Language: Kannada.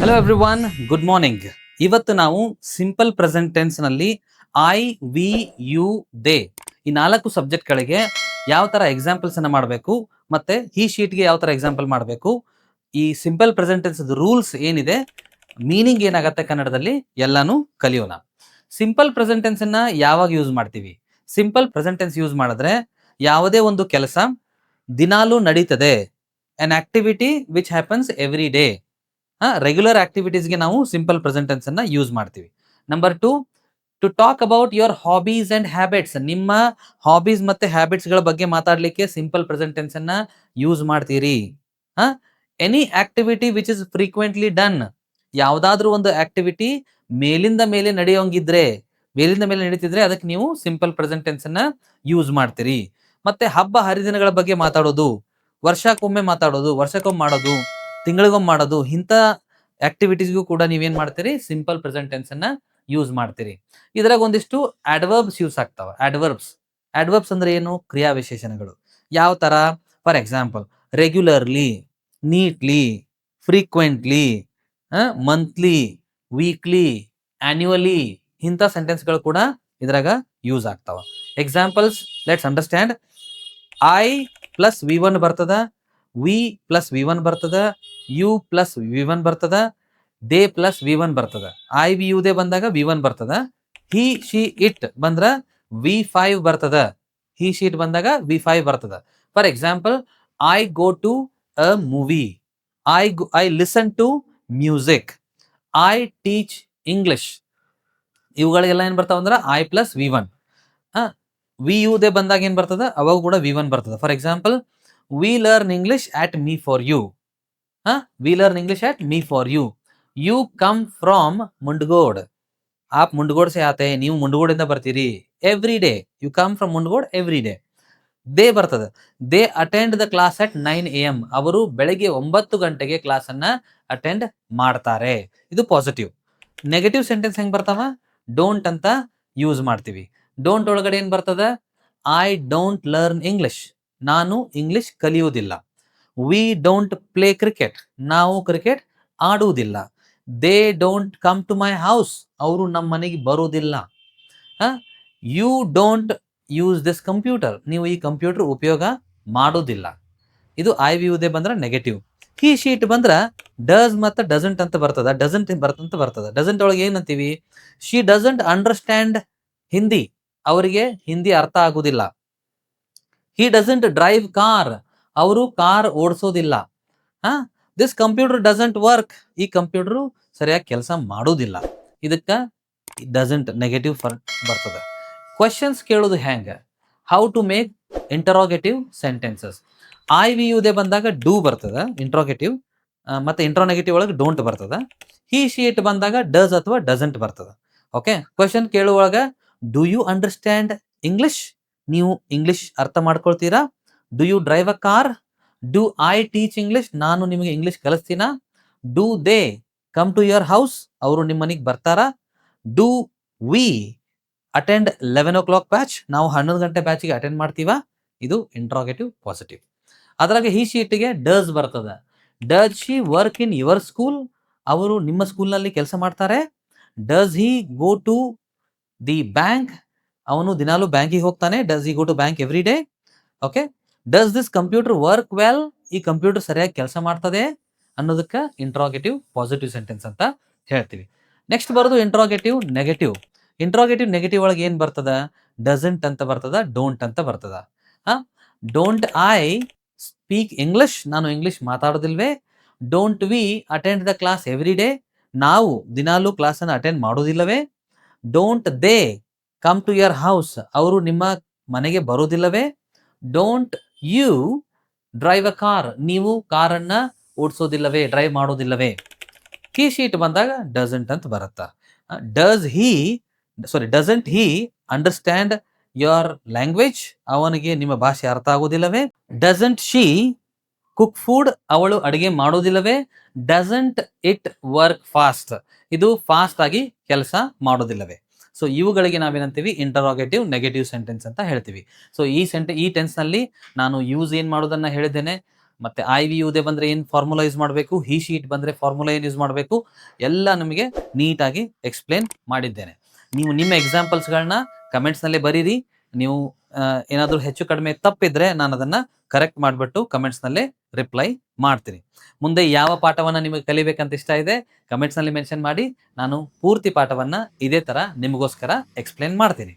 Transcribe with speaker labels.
Speaker 1: Hello everyone, good morning. ಇವತ್ತು ನಾವು ಸಿಂಪಲ್ ಪ್ರೆಸೆಂಟ್ ಟೆನ್ಸ್ ನಲ್ಲಿ ಐ, ವಿ, ಯು, ದೇ ಈ 4 ಸಬ್ಜೆಕ್ಟ್ಗಳಿಗೆ ಯಾವ ತರ ಎಕ್ಸಾಂಪಲ್ಸ್ ಅನ್ನ ಮಾಡಬೇಕು, ಮತ್ತೆ ಈ ಶೀಟ್ಗೆ ಯಾವ ತರ ಎಕ್ಸಾಂಪಲ್ ಮಾಡಬೇಕು, ಈ ಸಿಂಪಲ್ ಪ್ರೆಸೆಂಟ್ ಟೆನ್ಸ್ ರೂಲ್ಸ್ ಏನಿದೆ, ಮೀನಿಂಗ್ ಏನಾಗತ್ತೆ ಕನ್ನಡದಲ್ಲಿ, ಎಲ್ಲಾನು ಕಲಿಯೋಣ. ಸಿಂಪಲ್ ಪ್ರೆಸೆಂಟ್ ಟೆನ್ಸ್ ಅನ್ನ ಯಾವಾಗ ಯೂಸ್ ಮಾಡ್ತೀವಿ? ಸಿಂಪಲ್ ಪ್ರೆಸೆಂಟ್ ಟೆನ್ಸ್ ಯೂಸ್ ಮಾಡಿದ್ರೆ ಯಾವುದೇ ಒಂದು ಕೆಲಸ ದಿನಾಲೂ ನಡೀತದೆ, an activity which happens every day. Regular ಆಕ್ಟಿವಿಟೀಸ್ಗೆ ನಾವು ಸಿಂಪಲ್ ಪ್ರೆಸೆಂಟ್ ಟೆನ್ಸ್ ಅನ್ನ ಯೂಸ್ ಮಾಡ್ತೀವಿ. Number 2, to talk about your hobbies and habits. ನಿಮ್ಮ ಹಾಬೀಸ್ ಮತ್ತೆ ಹ್ಯಾಬಿಟ್ಸ್ ಗಳ ಬಗ್ಗೆ ಮಾತಾಡ್ಲಿಕ್ಕೆ ಸಿಂಪಲ್ ಪ್ರೆಸೆಂಟ್ ಟೆನ್ಸ್ ಅನ್ನ ಯೂಸ್ ಮಾಡ್ತೀರಿ. Any activity which is frequently done. ಯಾವ್ದಾದ್ರೂ ಒಂದು ಆಕ್ಟಿವಿಟಿ ಮೇಲಿಂದ ಮೇಲೆ ನಡೆಯೋಂಗಿದ್ರೆ, ಮೇಲಿಂದ ಮೇಲೆ ನಡೀತಿದ್ರೆ ಅದಕ್ಕೆ ನೀವು ಸಿಂಪಲ್ ಪ್ರೆಸೆಂಟ್ ಟೆನ್ಸ್ ಅನ್ನ ಯೂಸ್ ಮಾಡ್ತೀರಿ. ಮತ್ತೆ ಹಬ್ಬ ಹರಿದಿನಗಳ ಬಗ್ಗೆ ಮಾತಾಡೋದು, ವರ್ಷಕ್ಕೊಮ್ಮೆ ಮಾತಾಡೋದು, ವರ್ಷಕ್ಕೊಮ್ಮೆ ಮಾಡೋದು, ತಿಂಗಳಿಗೊಮ್ಮೆ ಮಾಡೋದು, ಇಂಥ ಆಕ್ಟಿವಿಟೀಸ್ಗೂ ಕೂಡ ನೀವೇನ್ ಮಾಡ್ತೀರಿ? ಸಿಂಪಲ್ ಪ್ರೆಸೆಂಟ್ ಟೆನ್ಸ್ ಅನ್ನ ಯೂಸ್ ಮಾಡ್ತೀರಿ. ಇದ್ರಾಗ ಒಂದಿಷ್ಟು ಅಡ್ವರ್ಬ್ಸ್ ಯೂಸ್ ಆಗ್ತಾವ. ಅಡ್ವರ್ಬ್ಸ್ ಅಂದ್ರೆ ಏನು? ಕ್ರಿಯಾ ವಿಶೇಷಣಗಳು. ಯಾವ ತರ? For example, regularly, neatly, frequently, monthly, weekly, annually, ಇಂಥ ಸೆಂಟೆನ್ಸ್ಗಳು ಕೂಡ ಇದ್ರಾಗ ಯೂಸ್ ಆಗ್ತಾವ. Examples let's understand. I plus V1 ಬರ್ತದ, ವಿ ಪ್ಲಸ್ V1 ಬರ್ತದ, ಯು ಪ್ಲಸ್ V1 ಬರ್ತದ, ದೇ ಪ್ಲಸ್ V1 ಬರ್ತದ. ಐ ವಿ ಯು ದೇ ಬಂದಾಗ V1 ಬರ್ತದ. ಹಿ ಶಿ ಇಟ್ ಬಂದ್ರ V5 ಬರ್ತದ. ಹಿ ಶಿ ಇಟ್ ಬಂದಾಗ V5 ಬರ್ತದ. For example, I go to a movie, I listen to music, I teach English. ಇವುಗಳಿಗೆಲ್ಲ ಏನ್ ಬರ್ತಾವ ಅಂದ್ರ I plus V1. We you they ಬಂದಾಗ ಏನ್ ಬರ್ತದ? ಅವಾಗ ಕೂಡ V1 ಬರ್ತದ. For example, we learn English at me for you. We learn English at me for you. You come from Mundgod. ಆಪ್ ಮುಂಡಗೋಡ್ ಸೆ ಆತೆ, ನೀವು ಮುಂಡಗೋಡಿಂದ ಬರ್ತೀರಿ. Every day, you come from Mundgod every day. They ಬರ್ತದ. They attend the class at 9 AM. ಅವರು ಬೆಳಗ್ಗೆ 9 ಗಂಟೆಗೆ ಕ್ಲಾಸ್ ಅನ್ನ ಅಟೆಂಡ್ ಮಾಡ್ತಾರೆ. ಇದು ಪಾಸಿಟಿವ್. ನೆಗೆಟಿವ್ ಸೆಂಟೆನ್ಸ್ ಹೆಂಗ್ ಬರ್ತಾವ? ಡೋಂಟ್ ಅಂತ ಯೂಸ್ ಮಾಡ್ತೀವಿ. ಡೋಂಟ್ ಒಳಗಡೆ ಏನ್ ಬರ್ತದ? I don't learn English. ನಾನು ಇಂಗ್ಲಿಷ್ ಕಲಿಯುವುದಿಲ್ಲ. We don't play cricket. ನಾವು ಕ್ರಿಕೆಟ್ ಆಡುವುದಿಲ್ಲ. They don't come to my house. ಅವರು ನಮ್ಮ ಮನೆಗೆ ಬರುವುದಿಲ್ಲ. You don't use this computer. ನೀವು ಈ ಕಂಪ್ಯೂಟರ್ ಉಪಯೋಗ ಮಾಡೋದಿಲ್ಲ. ಇದು ಐ ವಿ ಯುದೇ ಬಂದ್ರ ನೆಗೆಟಿವ್. ಹಿ ಶೀಟ್ ಬಂದ್ರ ಡಸ್ ಮತ್ತು ಡಸಂಟ್ ಅಂತ ಬರ್ತದ. ಡಸಂಟ್ ಒಳಗೆ ಏನಂತೀವಿ? She doesn't understand Hindi. ಅವರಿಗೆ ಹಿಂದಿ ಅರ್ಥ ಆಗುದಿಲ್ಲ. He doesn't drive car. ಅವರು ಕಾರ್ ಓಡಿಸೋದಿಲ್ಲ. This computer doesn't work. ಈ ಕಂಪ್ಯೂಟರ್ ಸರಿಯಾಗಿ ಕೆಲಸ ಮಾಡೋದಿಲ್ಲ. ಇದಕ್ಕ ಡಸಂಟ್ ನೆಗೆಟಿವ್ ಬರ್ತದ. ಕ್ವಶನ್ಸ್ ಕೇಳೋದು ಹೆಂಗ? How to make interrogative sentences. I we you they ಬಂದಾಗ ಡೂ ಬರ್ತದ ಇಂಟ್ರೋಗೇಟಿವ್, ಮತ್ತೆ ಇಂಟ್ರೋನೆಗೇಟಿವ್ ಒಳಗೆ ಡೋಂಟ್ ಬರ್ತದ. ಹಿ ಶಿ ಇಟ್ ಬಂದಾಗ ಡಸ್ ಅಥವಾ ಡಸಂಟ್ ಬರ್ತದ. ಓಕೆ, ಕ್ವಶನ್ ಕೇಳುವಾಗ ಡು ಯು ಅಂಡರ್ಸ್ಟ್ಯಾಂಡ್ ಇಂಗ್ಲಿಷ್? ನೀವು ಇಂಗ್ಲಿಷ್ ಅರ್ಥ ಮಾಡ್ಕೊಳ್ತೀರಾ? Do you drive a car? Do I teach English? ನಾನು ನಿಮಗೆ ಇಂಗ್ಲಿಷ್ ಕಲಿಸ್ತೀನಾ? Do they come to your house? ಅವರು ನಿಮ್ಮ ಮನೆಗೆ ಬರ್ತಾರಾ? Do we attend 11 o'clock batch? ನಾವು 11 ಗಂಟೆ ಬ್ಯಾಚ್ಗೆ ಅಟೆಂಡ್ ಮಾಡ್ತೀವಾ? ಇದು ಇಂಟ್ರೋಗೇಟಿವ್ ಪಾಸಿಟಿವ್. ಅದ್ರಾಗ ಹಿ ಶೀಟ್ಗೆ ಡಸ್ ಬರ್ತದ. Does she work in your school? ಅವರು ನಿಮ್ಮ ಸ್ಕೂಲ್ನಲ್ಲಿ ಕೆಲಸ ಮಾಡ್ತಾರೆ. Does he go to the bank? ಅವನು ದಿನಾಲು ಬ್ಯಾಂಕಿಗೆ ಹೋಗ್ತಾನೆ. Does he go to bank every day? Okay. Does this computer work well? ಈ ಕಂಪ್ಯೂಟರ್ ಸರಿಯಾಗಿ ಕೆಲಸ ಮಾಡ್ತದೆ ಅನ್ನೋದಕ್ಕೆ ಇಂಟ್ರೋಗೇಟಿವ್ ಪಾಸಿಟಿವ್ ಸೆಂಟೆನ್ಸ್ ಅಂತ ಹೇಳ್ತೀವಿ. ನೆಕ್ಸ್ಟ್ ಬರೋದು ಇಂಟ್ರೋಗೇಟಿವ್ ನೆಗೆಟಿವ್. ಇಂಟ್ರೋಗೇಟಿವ್ ನೆಗೆಟಿವ್ ಒಳಗೆ ಏನ್ ಬರ್ತದ? ಡಸಂಟ್ ಅಂತ ಬರ್ತದ, ಡೋಂಟ್ ಅಂತ ಬರ್ತದ. Don't I speak English? ನಾನು ಇಂಗ್ಲಿಷ್ ಮಾತಾಡೋದಿಲ್ವೇ? Don't we attend the class every day? ನಾವು ದಿನಾಲು ಕ್ಲಾಸ್ ಅನ್ನು ಅಟೆಂಡ್ ಮಾಡೋದಿಲ್ಲವೇ? Don't they come to your house? ಅವರು ನಿಮ್ಮ ಮನೆಗೆ ಬರೋದಿಲ್ಲವೇ? Don't you drive a car? ನೀವು ಕಾರನ್ನ ಓಡಿಸೋದಿಲ್ಲವೇ, ಡ್ರೈವ್ ಮಾಡೋದಿಲ್ಲವೇ? ಹಿ ಶೀಟ್ ಬಂದಾಗ ಡಸಂಟ್ ಅಂತ ಬರುತ್ತ. Doesn't he understand your language? ಅವನಿಗೆ ನಿಮ್ಮ ಭಾಷೆ ಅರ್ಥ ಆಗೋದಿಲ್ಲವೇ? Doesn't she cook food? ಅವಳು ಅಡಿಗೆ ಮಾಡೋದಿಲ್ಲವೇ? Doesn't it work fast? ಇದು ಫಾಸ್ಟ್ ಆಗಿ ಕೆಲಸ ಮಾಡೋದಿಲ್ಲವೇ? ಸೊ ಇವುಗಳಿಗೆ ನಾವೇನಂತೀವಿ? ಇಂಟರೋಗೇಟಿವ್ ನೆಗೆಟಿವ್ ಸೆಂಟೆನ್ಸ್ ಅಂತ ಹೇಳ್ತೀವಿ. ಸೊ ಈ ಟೆನ್ಸ್ ನಲ್ಲಿ ನಾನು ಯೂಸ್ ಏನ್ ಮಾಡೋದನ್ನ ಹೇಳಿದ್ದೇನೆ, ಮತ್ತೆ ಐ ವಿ ಯುದೇ ಬಂದ್ರೆ ಏನು ಫಾರ್ಮುಲಾ ಯೂಸ್ ಮಾಡಬೇಕು, ಹಿ ಶೀಟ್ ಬಂದ್ರೆ ಫಾರ್ಮುಲಾ ಏನು ಯೂಸ್ ಮಾಡಬೇಕು, ಎಲ್ಲ ನಿಮಗೆ ನೀಟಾಗಿ ಎಕ್ಸ್ಪ್ಲೇನ್ ಮಾಡಿದ್ದೇನೆ. ನೀವು ನಿಮ್ಮ ಎಕ್ಸಾಂಪಲ್ಸ್ಗಳನ್ನ ಕಮೆಂಟ್ಸ್ನಲ್ಲೇ ಬರೀರಿ. ನೀವು ಏನಾದರೂ ಹೆಚ್ಚು ಕಡಿಮೆ ತಪ್ಪಿದ್ರೆ ನಾನು ಅದನ್ನ ಕರೆಕ್ಟ್ ಮಾಡಿಬಿಟ್ಟು ಕಮೆಂಟ್ಸ್ನಲ್ಲೇ ರಿಪ್ಲೈ ಮಾಡ್ತೀನಿ. ಮುಂದೆ ಯಾವ ಪಾಠವನ್ನ ನಿಮಗೆ ಕಲಿಬೇಕಂತ ಇಷ್ಟ ಇದೆ ಕಮೆಂಟ್ಸ್ನಲ್ಲಿ ಮೆನ್ಷನ್ ಮಾಡಿ. ನಾನು ಪೂರ್ತಿ ಪಾಠವನ್ನ ಇದೇ ತರ ನಿಮಗೋಸ್ಕರ ಎಕ್ಸ್ಪ್ಲೇನ್ ಮಾಡ್ತೀನಿ.